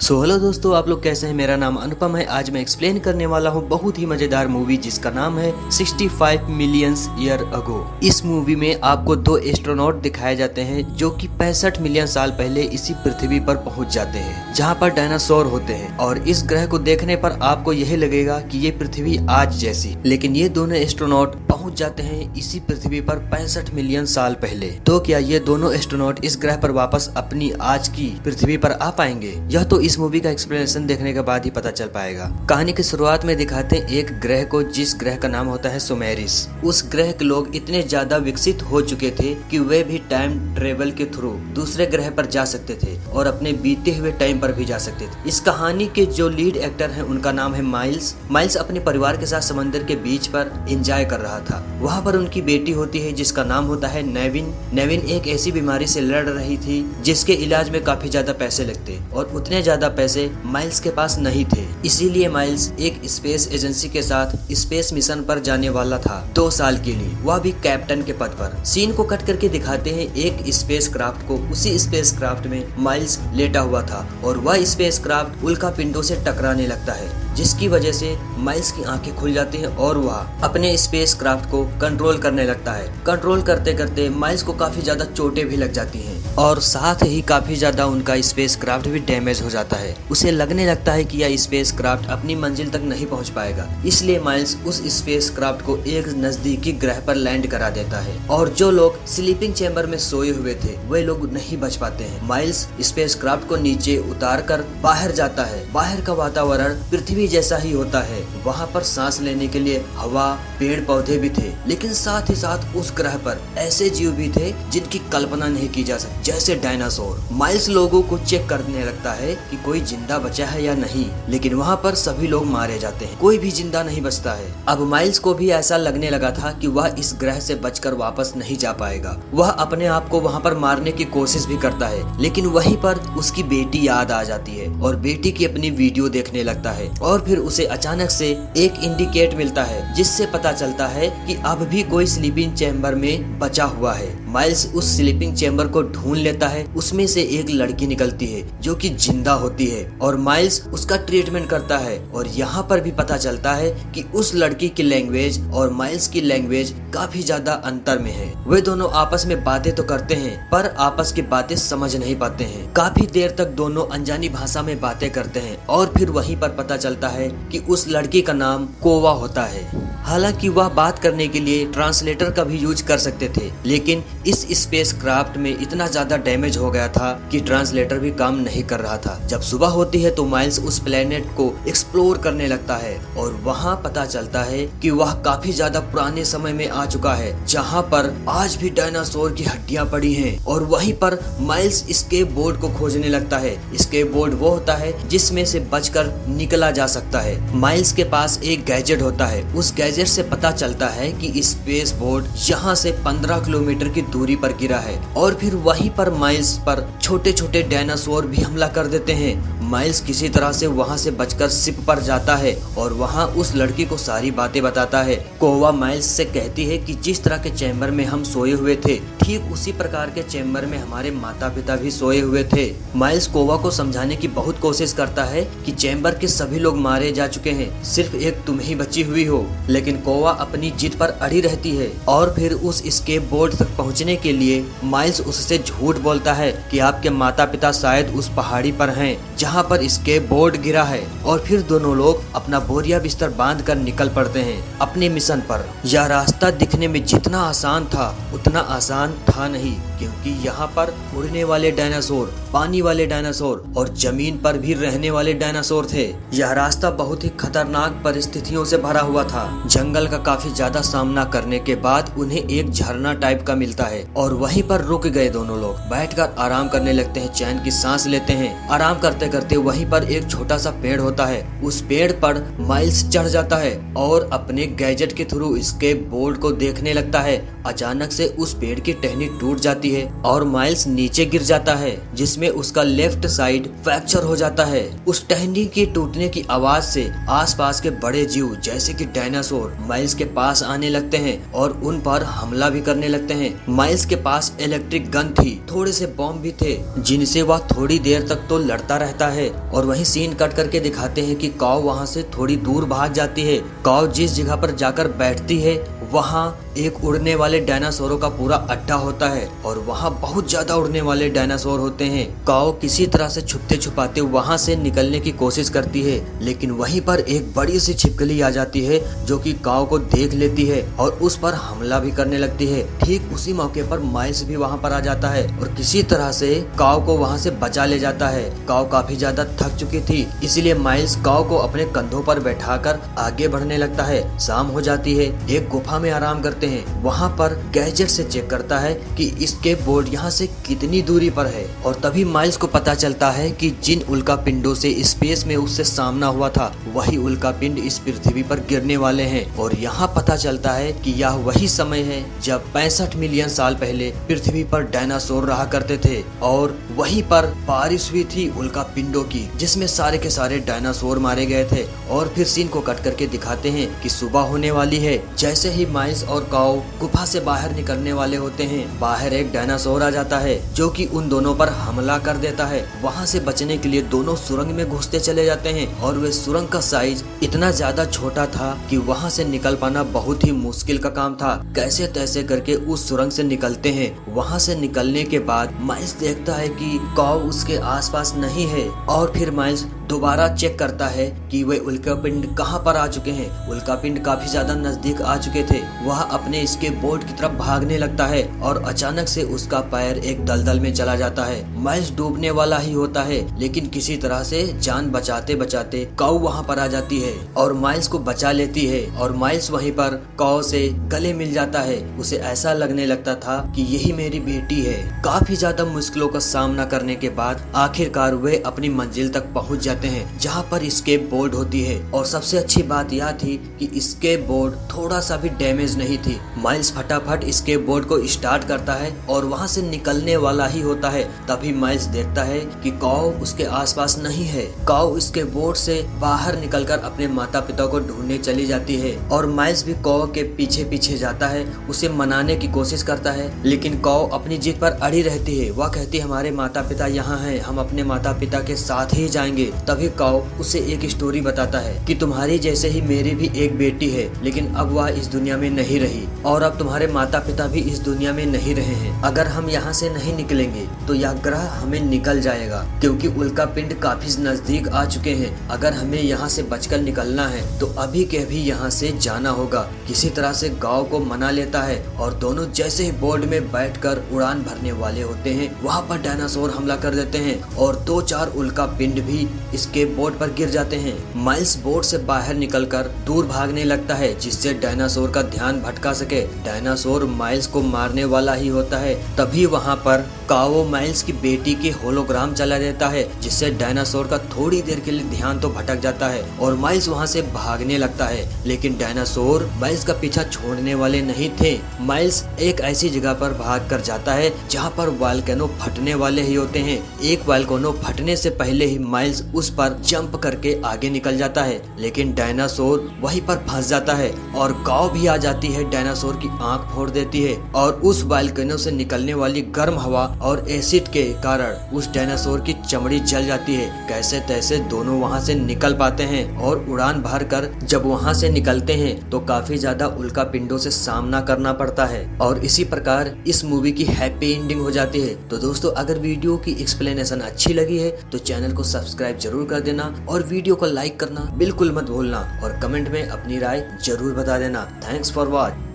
Hello दोस्तों, आप लोग कैसे हैं। मेरा नाम अनुपम है। आज मैं एक्सप्लेन करने वाला हूँ बहुत ही मजेदार मूवी जिसका नाम है 65 मिलियंस ईयर अगो। इस मूवी में आपको दो एस्ट्रोनॉट दिखाए जाते हैं जो कि 65 मिलियन साल पहले इसी पृथ्वी पर पहुंच जाते हैं जहाँ पर डायनासोर होते हैं। और इस ग्रह को देखने पर आपको यही लगेगा कि ये पृथ्वी आज जैसी, लेकिन ये दोनों एस्ट्रोनॉट पहुंच जाते हैं इसी पृथ्वी पर 65 मिलियन साल पहले। तो क्या ये दोनों एस्ट्रोनॉट इस ग्रह पर वापस अपनी आज की पृथ्वी पर आ पाएंगे? यह तो इस मूवी का एक्सप्लेनेशन देखने के बाद ही पता चल पाएगा। कहानी की शुरुआत में दिखाते हैं एक ग्रह को जिस ग्रह का नाम होता है सुमेरिस। उस ग्रह के लोग इतने ज्यादा विकसित हो चुके थे कि वे भी टाइम ट्रेवल के थ्रू दूसरे ग्रह पर जा सकते थे और अपने बीते हुए टाइम पर भी जा सकते थे। इस कहानी के जो लीड एक्टर हैं उनका नाम है माइल्स। माइल्स अपने परिवार के साथ समंदर के बीच पर एंजॉय कर रहा था। वहाँ पर उनकी बेटी होती है जिसका नाम होता है नेविन। नेविन एक ऐसी बीमारी से लड़ रही थी जिसके इलाज में काफी ज्यादा पैसे लगते और उतने ज्यादा पैसे माइल्स के पास नहीं थे। इसीलिए माइल्स एक स्पेस एजेंसी के साथ स्पेस मिशन पर जाने वाला था 2 साल के लिए, वह भी कैप्टन के पद पर। सीन को कट करके दिखाते हैं एक स्पेस क्राफ्ट को। उसी स्पेस क्राफ्ट में माइल्स लेटा हुआ था और वह स्पेस क्राफ्ट उल्का पिंडों से टकराने लगता है जिसकी वजह से माइल्स की आंखें खुल जाती हैं और वह अपने स्पेस क्राफ्ट को कंट्रोल करने लगता है। कंट्रोल करते करते माइल्स को काफी ज्यादा चोटें भी लग जाती हैं और साथ ही काफी ज्यादा उनका स्पेस क्राफ्ट भी डैमेज हो जाता है। उसे लगने लगता है कि यह स्पेस क्राफ्ट अपनी मंजिल तक नहीं पहुंच पाएगा। इसलिए माइल्स उस स्पेस क्राफ्ट को एक नजदीकी ग्रह पर लैंड करा देता है और जो लोग स्लीपिंग चैम्बर में सोए हुए थे वे लोग नहीं बच पाते हैं। माइल्स स्पेस क्राफ्ट को नीचे उतार कर बाहर जाता है। बाहर का वातावरण पृथ्वी जैसा ही होता है। वहाँ पर सांस लेने के लिए हवा, पेड़ पौधे भी थे, लेकिन साथ ही साथ उस ग्रह पर ऐसे जीव भी थे जिनकी कल्पना नहीं की जा सकती, जैसे डायनासोर। माइल्स लोगों को चेक करने लगता है कि कोई जिंदा बचा है या नहीं, लेकिन वहाँ पर सभी लोग मारे जाते हैं, कोई भी जिंदा नहीं बचता है। अब माइल्स को भी ऐसा लगने लगा था कि वह इस ग्रह से बचकर वापस नहीं जा पाएगा। वह अपने आप को वहाँ पर मारने की कोशिश भी करता है, लेकिन वहीं पर उसकी बेटी याद आ जाती है और बेटी की अपनी वीडियो देखने लगता है और फिर उसे अचानक से एक इंडिकेट मिलता है जिससे पता चलता है कि अब भी कोई स्लीपिंग चैम्बर में बचा हुआ है। माइल्स उस स्लीपिंग चैम्बर को ढूंढ लेता है। उसमें से एक लड़की निकलती है जो कि जिंदा होती है और माइल्स उसका ट्रीटमेंट करता है और यहाँ पर भी पता चलता है कि उस लड़की की लैंग्वेज और माइल्स की लैंग्वेज काफी ज्यादा अंतर में है। वे दोनों आपस में बातें तो करते हैं पर आपस की बातें समझ नहीं पाते हैं। काफी देर तक दोनों अनजानी भाषा में बातें करते हैं और फिर वहीं पर पता चलता है कि उस लड़की का नाम कोवा होता है। हालांकि वह बात करने के लिए ट्रांसलेटर का भी यूज कर सकते थे, लेकिन इस स्पेस क्राफ्ट में इतना ज्यादा डैमेज हो गया था कि ट्रांसलेटर भी काम नहीं कर रहा था। जब सुबह होती है तो माइल्स उस प्लेनेट को एक्सप्लोर करने लगता है और वहाँ पता चलता है कि वह काफी ज्यादा पुराने समय में आ चुका है जहाँ पर आज भी डायनासोर की हड्डियां पड़ी हैं। और वहीं पर माइल्स स्केप बोर्ड को खोजने लगता है। स्केप बोर्ड वो होता है जिसमें से बचकर निकला जा सकता है। माइल्स के पास एक गैजेट होता है। उस गैजेट से पता चलता है कि स्पेस बोर्ड यहाँ से 15 किलोमीटर की दूरी पर गिरा है और फिर वहीं पर माइल्स पर छोटे छोटे डायनासोर भी हमला कर देते हैं। माइल्स किसी तरह से वहाँ से बचकर शिप पर जाता है और वहाँ उस लड़की को सारी बातें बताता है। कोवा माइल्स से कहती है कि जिस तरह के चैम्बर में हम सोए हुए थे ठीक उसी प्रकार के चैम्बर में हमारे माता पिता भी सोए हुए थे। माइल्स कोवा को समझाने की बहुत कोशिश करता है कि चैम्बर के सभी लोग मारे जा चुके हैं, सिर्फ एक तुम ही बची हुई हो, लेकिन कोवा अपनी जिद पर अड़ी रहती है। और फिर उस स्केप बोर्ड तक पहुंचने के लिए माइल्स उससे झूठ बोलता है कि आपके माता पिता शायद उस पहाड़ी पर हैं जहां पर स्केप बोर्ड गिरा है। और फिर दोनों लोग अपना बोरिया बिस्तर बांध कर निकल पड़ते हैं अपने मिशन पर। यह रास्ता दिखने में जितना आसान था उतना आसान था नहीं, क्योंकि यहाँ पर उड़ने वाले डायनासोर, पानी वाले डायनासोर और जमीन पर भी रहने वाले डायनासोर थे। यह रास्ता बहुत ही खतरनाक परिस्थितियों से भरा हुआ था। जंगल का काफी ज्यादा सामना करने के बाद उन्हें एक झरना टाइप का मिलता है और वहीं पर रुक गए दोनों लोग। बैठकर आराम करने लगते हैं, चैन की सांस लेते हैं। आराम करते करते वहीं पर एक छोटा सा पेड़ होता है। उस पेड़ पर माइल्स चढ़ जाता है और अपने गैजेट के थ्रू स्केप बोर्ड को देखने लगता है। अचानक से उस पेड़ की टहनी टूट जाती है और माइल्स नीचे गिर जाता है, जिसमें उसका लेफ्ट साइड फ्रैक्चर हो जाता है। उस टहनी के टूटने की आवाज से आसपास के बड़े जीव जैसे कि डायनासोर माइल्स के पास आने लगते हैं और उन पर हमला भी करने लगते हैं। माइल्स के पास इलेक्ट्रिक गन थी, थोड़े से बॉम्ब भी थे, जिनसे वह थोड़ी देर तक तो लड़ता रहता है। और वहीं सीन कट करके दिखाते हैं कि काऊ वहां से थोड़ी दूर भाग जाती है। काऊ जिस जगह पर जाकर बैठती है वहां एक उड़ने वाले डायनासोरों का पूरा अड्डा होता है और वहां बहुत ज्यादा उड़ने वाले डायनासोर होते हैं। काऊ किसी तरह से छुपते छुपाते वहां से निकलने की कोशिश करती है, लेकिन वहीं पर एक बड़ी सी छिपकली आ जाती है जो कि काऊ को देख लेती है और उस पर हमला भी करने लगती है। ठीक उसी मौके पर माइल्स भी वहां पर आ जाता है और किसी तरह से काऊ को वहां से बचा ले जाता है। काऊ काफी ज्यादा थक चुकी थी, इसीलिए माइल्स काऊ को अपने कंधों पर बैठाकर आगे बढ़ने लगता है। शाम हो जाती है, एक गुफा में आराम करते हैं। वहां पर गैजेट से चेक करता है कि इसके बोर्ड यहाँ से कितनी दूरी पर है और तभी माइल्स को पता चलता है कि जिन उल्का पिंडों से स्पेस में उससे सामना हुआ था वही उल्का पिंड इस पृथ्वी पर गिरने वाले हैं। और यहाँ पता चलता है कि यह वही समय है जब 65 मिलियन साल पहले पृथ्वी पर डायनासोर रहा करते थे और वहीं पर बारिश हुई थी उल्का पिंडों की, जिसमें सारे के सारे डायनासोर मारे गए थे। और फिर सीन को कट करके दिखाते हैं कि सुबह होने वाली है। जैसे ही माइल्स और काऊ गुफा से बाहर निकलने वाले होते हैं, बाहर एक डायनासोर आ जाता है जो कि उन दोनों पर हमला कर देता है। वहां से बचने के लिए दोनों सुरंग में घुसते चले जाते हैं और वे सुरंग का साइज इतना ज्यादा छोटा था कि वहां से निकल पाना बहुत ही मुश्किल का काम था। कैसे तैसे करके उस सुरंग से निकलते हैं। वहां से निकलने के बाद माइल्स देखता है कि काऊ उसके आसपास नहीं है और फिर माइल्स दोबारा चेक करता है कि वे उल्कापिंड कहां पर आ चुके हैं। उल्कापिंड काफी ज्यादा नजदीक आ चुके थे। वह अपने इसके बोर्ड की तरफ भागने लगता है और अचानक से उसका पैर एक दलदल में चला जाता है। माइल्स डूबने वाला ही होता है, लेकिन किसी तरह से जान बचाते बचाते काऊ वहां पर आ जाती है और माइल्स को बचा लेती है। और माइल्स वहीं पर काऊ से गले मिल जाता है। उसे ऐसा लगने लगता था कि यही मेरी बेटी है। काफी ज्यादा मुश्किलों का सामना करने के बाद आखिरकार वे अपनी मंजिल तक पहुंच जाते हैं, जहां पर स्केप बोर्ड होती है। और सबसे अच्छी बात यह थी कि स्केप बोर्ड थोड़ा सा भी डैमेज नहीं थी। माइल्स फटाफट स्केप बोर्ड को स्टार्ट करता है और वहां से निकलने वाला ही होता है। तभी माइल्स देखता है कि काऊ उसके आसपास नहीं है। काऊ इसके बोर्ड से बाहर निकलकर अपने माता पिता को ढूंढने चली जाती है और माइल्स भी काऊ के पीछे पीछे जाता है, उसे मनाने की कोशिश करता है, लेकिन काऊ अपनी जिद पर अड़ी रहती है। वह कहती है हमारे माता पिता यहाँ हैं, हम अपने माता पिता के साथ ही जाएंगे। तभी काऊ उसे एक स्टोरी बताता है कि तुम्हारी जैसे ही मेरी भी एक बेटी है, लेकिन अब वह इस दुनिया में नहीं रही और अब तुम्हारे माता पिता भी इस दुनिया में नहीं रहे हैं। अगर हम यहाँ से नहीं निकलेंगे तो यह ग्रह हमें निकल जाएगा, क्योंकि उल्का पिंड काफी नजदीक आ चुके हैं। अगर हमें यहाँ से बचकर निकलना है तो अभी के अभी यहाँ से जाना होगा। किसी तरह से गाँव को मना लेता है और दोनों जैसे ही बोर्ड में बैठकर उड़ान भरने वाले होते हैं, वहाँ पर डायनासोर हमला कर देते हैं और 2-4 उल्का पिंड भी इसके बोर्ड पर गिर जाते हैं। माइल्स बोर्ड से बाहर निकलकर दूर भागने लगता है, जिससे डायनासोर का ध्यान भटका सके। डायनासोर माइल्स को मारने वाला ही होता है। तभी वहाँ पर काऊ माइल्स की बेटी के होलोग्राम चला देता है, जिससे डायनासोर का थोड़ी देर के लिए ध्यान तो भटक जाता है और माइल्स वहाँ से भागने लगता है। लेकिन डायनासोर माइल्स का पीछा छोड़ने वाले नहीं थे। माइल्स एक ऐसी जगह पर भाग कर जाता है जहाँ पर वॉल्केनो फटने वाले ही होते हैं। एक वॉल्केनो फटने से पहले ही माइल्स उस पर जंप करके आगे निकल जाता है, लेकिन डायनासोर वहीं पर फंस जाता है और काऊ भी आ जाती है। डायनासोर की आंख फोड़ देती है और उस वॉल्केनो से निकलने वाली गर्म हवा और एसिड के कारण उस डायनासोर की चमड़ी जल जाती है। कैसे तैसे दोनों वहां से निकल पाते हैं और उड़ान भर कर जब वहां से निकलते हैं तो काफी ज्यादा उल्का पिंडों से सामना करना पड़ता है और इसी प्रकार इस मूवी की हैप्पी एंडिंग हो जाती है। तो दोस्तों, अगर वीडियो की एक्सप्लेनेशन अच्छी लगी है तो चैनल को सब्सक्राइब जरूर कर देना और वीडियो को लाइक करना बिल्कुल मत भूलना और कमेंट में अपनी राय जरूर बता देना। Thanks for watch.